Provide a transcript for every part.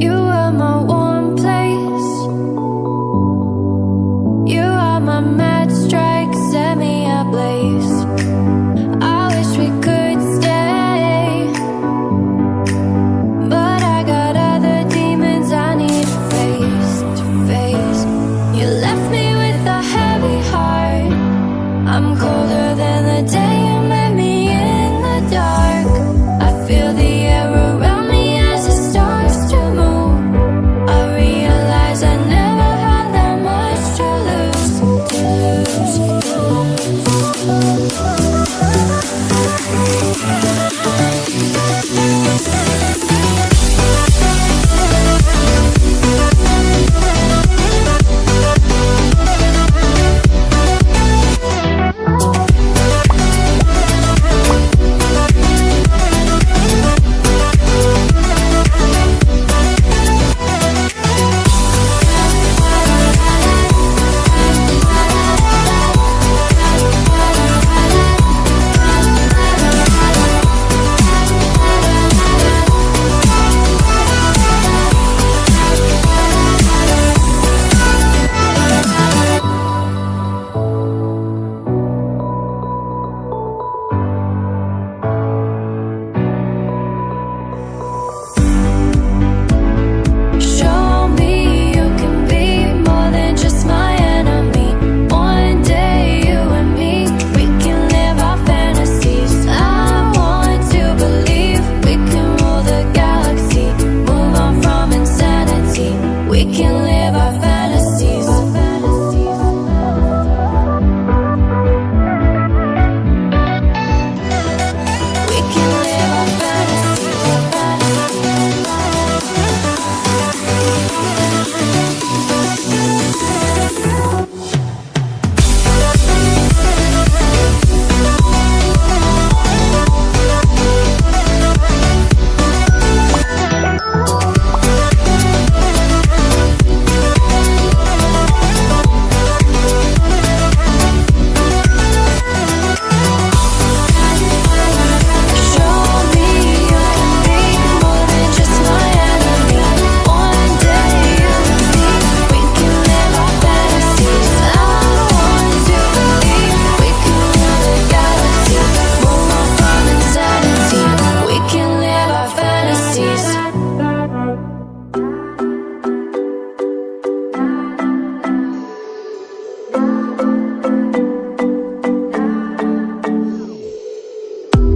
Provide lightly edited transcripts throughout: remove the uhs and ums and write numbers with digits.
You are my warm place. You are my mad strike, set me ablaze. I wish we could stay, but I got other demons I need to face. You left me with a heavy heart. I'm colder than the day you met me in the dark. I feel the air around me as it starts to move. I realize I never had that much to lose,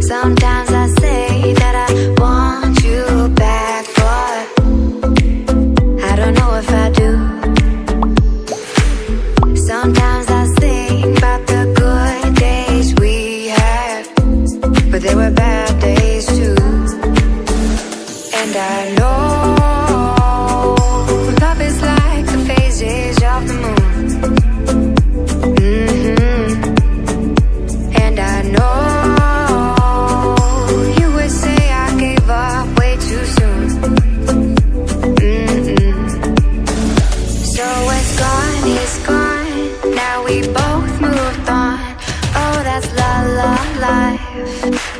sometimes I say that I want you back, but I don't know if I do. Sometimes I think about the good days we had, but there were bad days too. And I know love is like the phases of the moon. And I know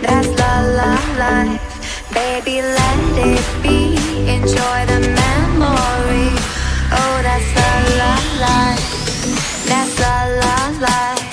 that's la la life. Baby, let it be. Enjoy the memory. Oh, that's la la life. That's la la life.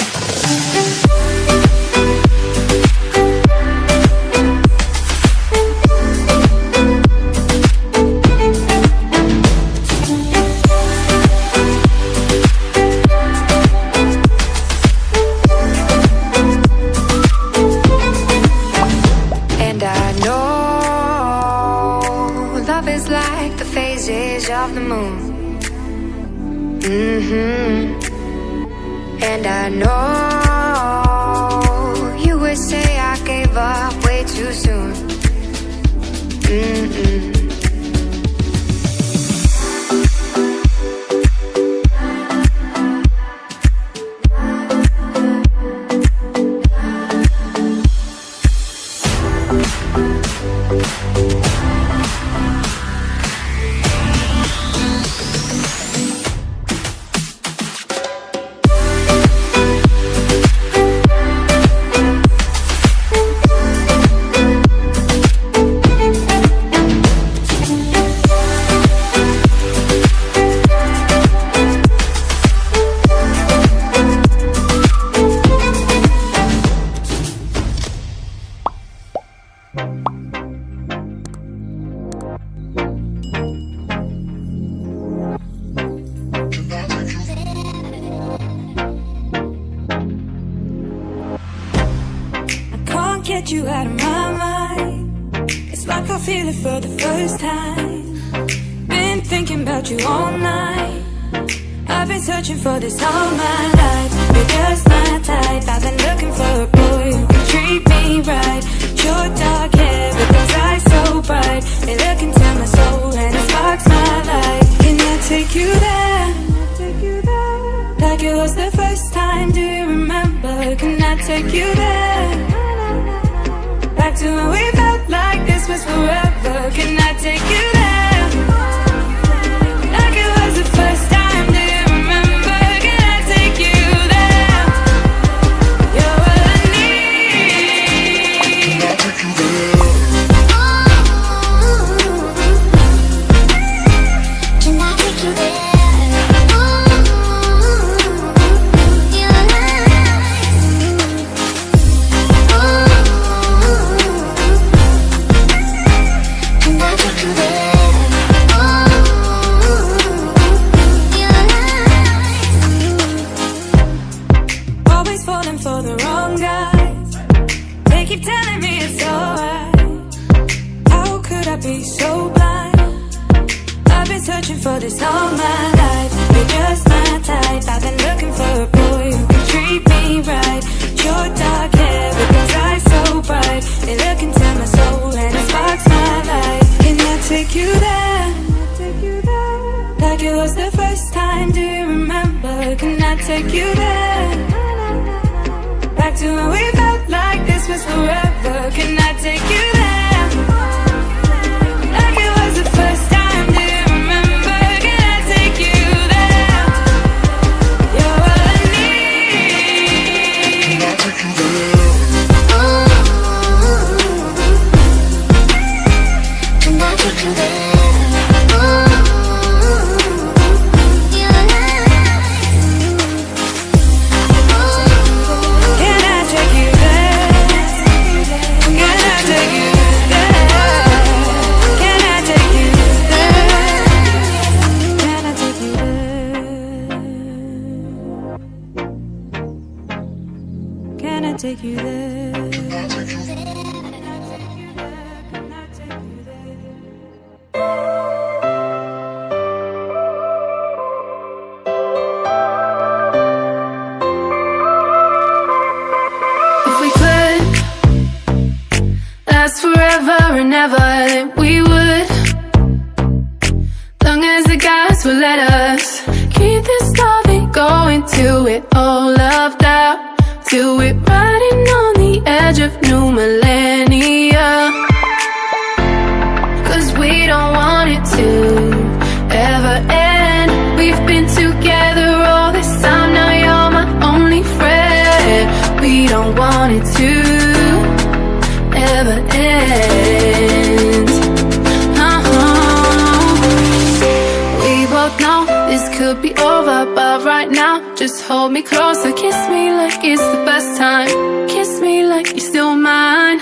Of the moon. And I know you would say I gave up way too soon. get you out of my mind. It's like I feel it for the first time. Been thinking about you all night. I've been searching for this all my life. You're just my type. I've been looking for a boy who can treat me right. Your dark hair with those eyes so bright, they look into my soul and it sparks my life. Can I take you there? Like it was the first time, do you remember? Can I take you there? Back to when we felt like this was forever. Can I take you there? Like it was the first time, do you remember? Can I take you there? You're what I need. Can I take you there? Can I take you there? For the wrong guys, they keep telling me it's alright. How could I be so blind? I've been searching for this all my life. You're just my type. I've been looking for a boy who can treat me right. Your dark hair with those eyes so bright, they look into my soul and it sparks my life. Can I take you there? Like it was the first time, do you remember? Can I take you there? Back to when we felt like this was forever. Can I take you there? Like it was the first time, do you remember? Can I take you there? You're what I need. Can I take you there? Can I take you there? Take you there. If we could last forever and ever, then we would. Long as the gods will let us keep this loving going till it all loved out. Till we're riding on the edge of new millennia. Cause we don't want it to ever end. We've been together all this time, now you're my only friend. We don't want it to ever end. We both know this could be over, but right now just hold me closer, kiss me like it's the best time. Kiss me like you're still mine.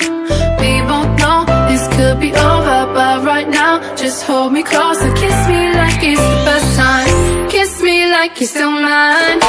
We both know this could be over, but right now just hold me closer, kiss me like it's the best time. Kiss me like you're still mine.